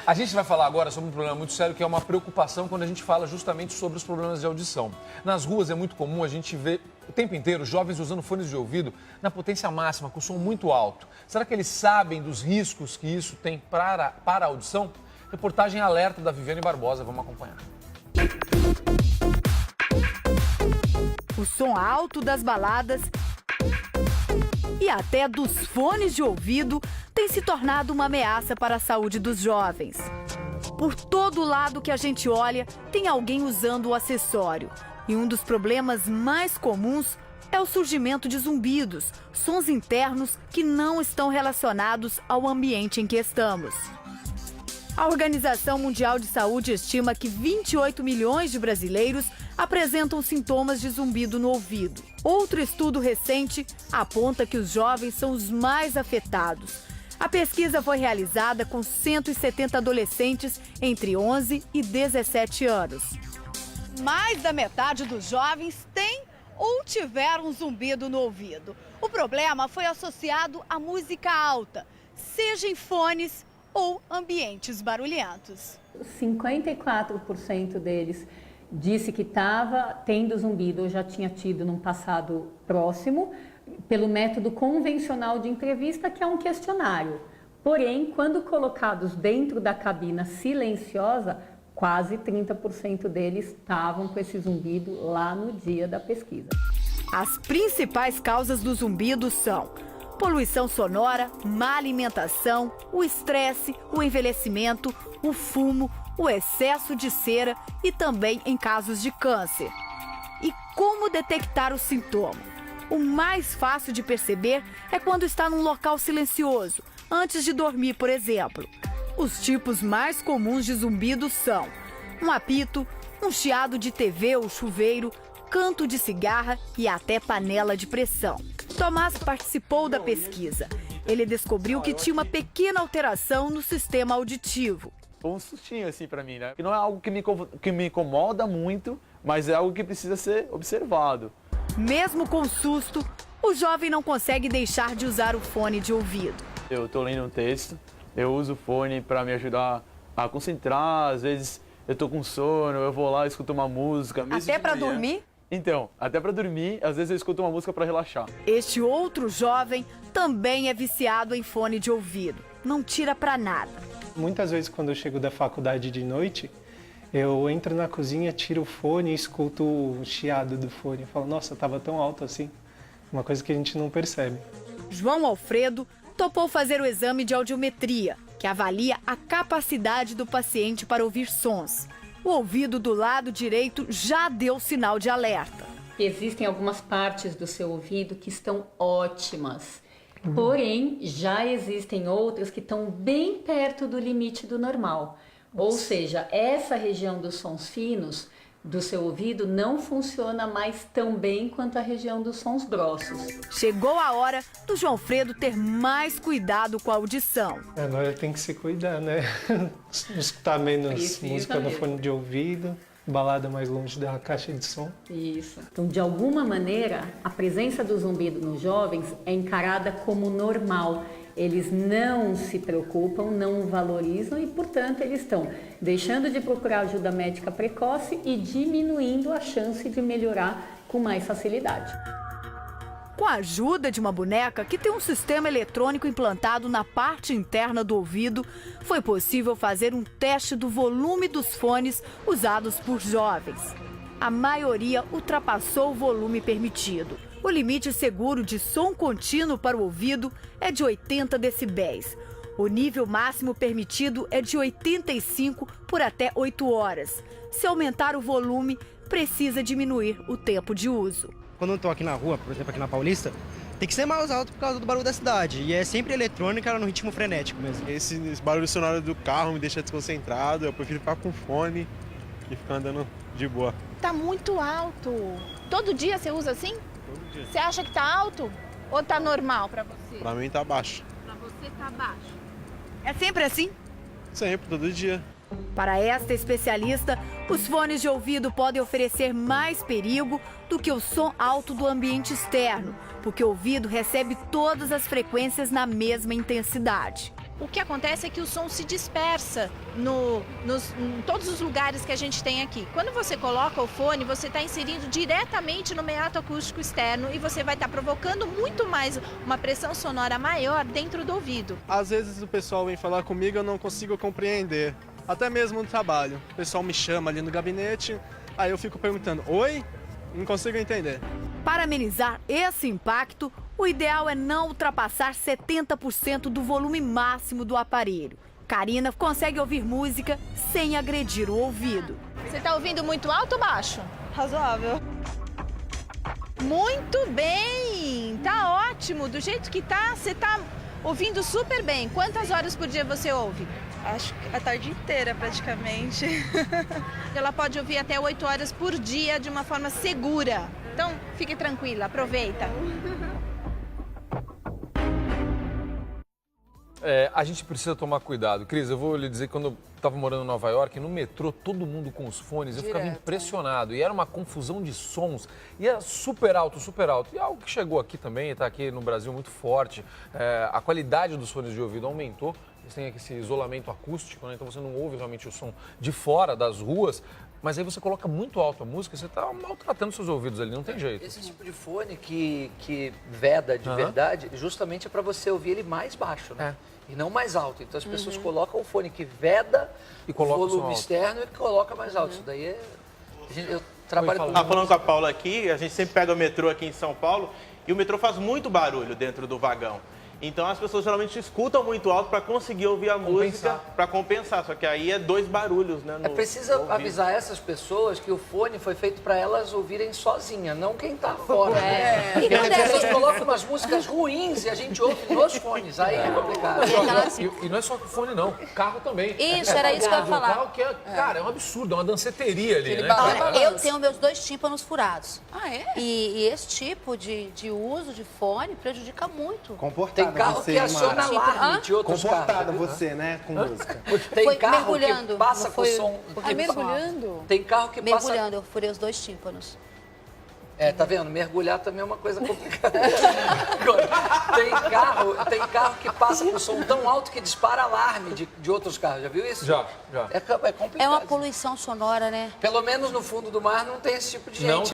A gente vai falar agora sobre um problema muito sério, que é uma preocupação quando a gente fala justamente sobre os problemas de audição. Nas ruas é muito comum a gente ver o tempo inteiro jovens usando fones de ouvido na potência máxima, com som muito alto. Será que eles sabem dos riscos que isso tem para a audição? Reportagem alerta da Viviane Barbosa, vamos acompanhar. O som alto das baladas e até dos fones de ouvido tem se tornado uma ameaça para a saúde dos jovens. Por todo lado que a gente olha, tem alguém usando o acessório. E um dos problemas mais comuns é o surgimento de zumbidos, sons internos que não estão relacionados ao ambiente em que estamos. A Organização Mundial de Saúde estima que 28 milhões de brasileiros apresentam sintomas de zumbido no ouvido. Outro estudo recente aponta que os jovens são os mais afetados. A pesquisa foi realizada com 170 adolescentes entre 11 e 17 anos. Mais da metade dos jovens tem ou tiveram um zumbido no ouvido. O problema foi associado à música alta, seja em fones ou ambientes barulhentos. 54% deles disse que estava tendo zumbido ou já tinha tido num passado próximo, pelo método convencional de entrevista, que é um questionário. Porém, quando colocados dentro da cabina silenciosa, quase 30% deles estavam com esse zumbido lá no dia da pesquisa. As principais causas do zumbido são poluição sonora, má alimentação, o estresse, o envelhecimento, o fumo, o excesso de cera e também em casos de câncer. E como detectar o sintoma? O mais fácil de perceber é quando está num local silencioso, antes de dormir, por exemplo. Os tipos mais comuns de zumbido são um apito, um chiado de TV ou chuveiro, canto de cigarra e até panela de pressão. Tomás participou da pesquisa. Ele descobriu que tinha uma pequena alteração no sistema auditivo. Foi um sustinho assim pra mim, né? Que não é algo que me incomoda muito, mas é algo que precisa ser observado. Mesmo com susto, o jovem não consegue deixar de usar o fone de ouvido. Eu tô lendo um texto, eu uso o fone para me ajudar a concentrar, às vezes eu tô com sono, eu vou lá, escuto uma música. Até para dormir? Então, até para dormir, às vezes eu escuto uma música para relaxar. Este outro jovem também é viciado em fone de ouvido. Não tira para nada. Muitas vezes quando eu chego da faculdade de noite, eu entro na cozinha, tiro o fone e escuto o chiado do fone. Eu falo, nossa, estava tão alto assim. Uma coisa que a gente não percebe. João Alfredo topou fazer o exame de audiometria, que avalia a capacidade do paciente para ouvir sons. O ouvido do lado direito já deu sinal de alerta. Existem algumas partes do seu ouvido que estão ótimas. Porém, já existem outras que estão bem perto do limite do normal. Ou seja, essa região dos sons finos do seu ouvido não funciona mais tão bem quanto a região dos sons grossos. Chegou a hora do João Alfredo ter mais cuidado com a audição. Agora tem que se cuidar, né? Escutar menos música no fone de ouvido, balada mais longe da caixa de som. Isso. Então, de alguma maneira, a presença do zumbido nos jovens é encarada como normal. Eles não se preocupam, não valorizam e, portanto, eles estão deixando de procurar ajuda médica precoce e diminuindo a chance de melhorar com mais facilidade. Com a ajuda de uma boneca que tem um sistema eletrônico implantado na parte interna do ouvido, foi possível fazer um teste do volume dos fones usados por jovens. A maioria ultrapassou o volume permitido. O limite seguro de som contínuo para o ouvido é de 80 decibéis. O nível máximo permitido é de 85 por até 8 horas. Se aumentar o volume, precisa diminuir o tempo de uso. Quando eu estou aqui na rua, por exemplo, aqui na Paulista, tem que ser mais alto por causa do barulho da cidade. E é sempre eletrônica, no ritmo frenético mesmo. Esse barulho sonoro do carro me deixa desconcentrado, eu prefiro ficar com fone e ficar andando de boa. Tá muito alto. Todo dia você usa assim? Todo dia. Você acha que tá alto ou tá normal pra você? Pra mim tá baixo. Pra você tá baixo. É sempre assim? Sempre, todo dia. Para esta especialista, os fones de ouvido podem oferecer mais perigo do que o som alto do ambiente externo, porque o ouvido recebe todas as frequências na mesma intensidade. o que acontece é que o som se dispersa em todos os lugares que a gente tem aqui. Quando você coloca o fone, você está inserindo diretamente no meato acústico externo e você vai estar provocando muito mais uma pressão sonora maior dentro do ouvido. Às vezes o pessoal vem falar comigo e eu não consigo compreender, até mesmo no trabalho. O pessoal me chama ali no gabinete, aí eu fico perguntando, oi? Não consigo entender. Para amenizar esse impacto, o ideal é não ultrapassar 70% do volume máximo do aparelho. Karina consegue ouvir música sem agredir o ouvido. Você está ouvindo muito alto ou baixo? Razoável. Muito bem! Tá ótimo! Do jeito que tá, você tá ouvindo super bem. Quantas horas por dia você ouve? Acho que a tarde inteira, praticamente. Ela pode ouvir até 8 horas por dia de uma forma segura. Então, fique tranquila, aproveita. A gente precisa tomar cuidado. Cris, eu vou lhe dizer que quando eu estava morando em Nova York, no metrô, todo mundo com os fones, eu ficava impressionado. E era uma confusão de sons. E era super alto, super alto. E algo que chegou aqui também, está aqui no Brasil muito forte. A qualidade dos fones de ouvido aumentou. Eles têm esse isolamento acústico, né? Então você não ouve realmente o som de fora das ruas. Mas aí você coloca muito alto a música, você está maltratando seus ouvidos ali, não tem jeito. Esse tipo de fone que veda de verdade, justamente é para você ouvir ele mais baixo, né? E não mais alto. Então as pessoas colocam o fone que veda e o volume externo e coloca mais alto. Isso daí é... Eu trabalho com... Falando com a Paula aqui, a gente sempre pega o metrô aqui em São Paulo e o metrô faz muito barulho dentro do vagão. Então as pessoas geralmente escutam muito alto para conseguir ouvir a música, para compensar. Só que aí é 2 barulhos, né? É preciso avisar essas pessoas que o fone foi feito para elas ouvirem sozinha, não quem está fora. Porque as pessoas colocam umas músicas ruins e a gente ouve nos fones, aí é complicado. E não é só fone, não. Carro também. Isso, era isso que eu ia falar. Carro que cara, é um absurdo, é uma danceteria ali, né? Eu tenho meus 2 tímpanos furados. Ah, é? E esse tipo de uso de fone prejudica muito. Tem carro que aciona alarme de outros carros. Comportada você, né, com música. Tem carro que passa com som. Mergulhando? Tem carro que passa... Mergulhando, eu furei os 2 tímpanos. Tá vendo? Mergulhar também é uma coisa complicada. tem carro que passa com som tão alto que dispara alarme de outros carros. Já viu isso? Já. É complicado. É uma poluição sonora, né? Pelo menos no fundo do mar não tem esse tipo de gente.